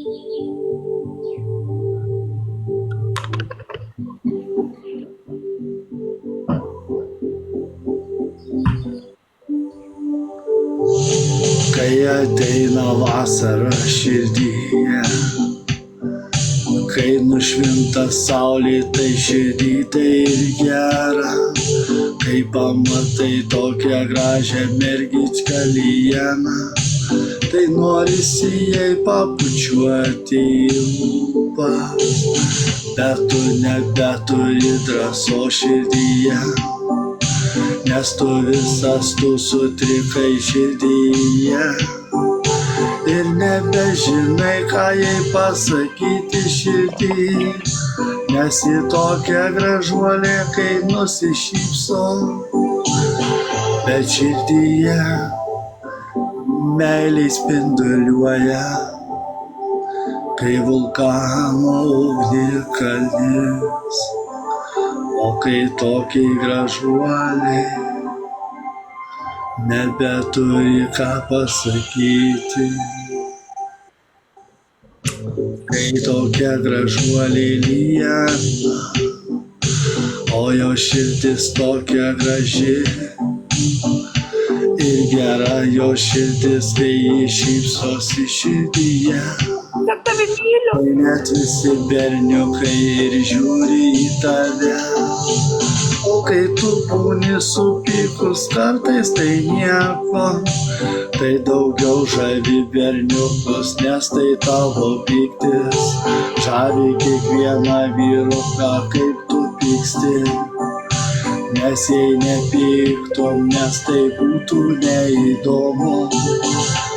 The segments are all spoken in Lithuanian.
Kai ateina vasara širdyje, kai nušvinta saulė, tai širdį tai ir gera. Kai pamatai tokią gražią mergičką Lianą, tai norisi jai pabučiuoti į lūpas, bet tu nebeturi drąsos širdyje, nes tu visas tu sutrikai širdyje ir nebežinai, ką jai pasakyti širdį, nes ji tokia gražuolė, kai nusišypso, bet širdyje meilė spinduliuoja, kai vulkano ugnikalnis. O kai tokiai gražuoliai nebeturi ką pasakyti, kai tokia gražuolė Liana, o jo širdis tokia graži ir gera jo širdis, kai ji šypsosi širdyje. Tai net visi berniukai ir žiūri į tave, o kai tu būni supykus kartais, tai nieko, tai daugiau žavi berniukus, nes tai tavo pyktis žavi kiekvieną vyruką, kaip tu pyksti, nes jei nepyktum, nes tai būtų neįdomu.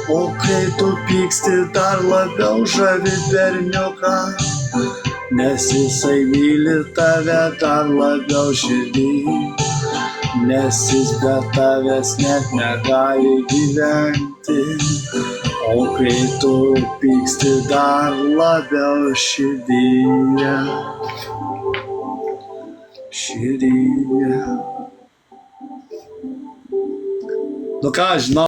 O kai tu pyksti, dar labiau žavi berniuką, nes jisai myli tave dar labiau širdį, nes jis be tavęs net negali gyventi. O kai tu pyksti, dar labiau širdyje, širdyje. Nu ką, žinau.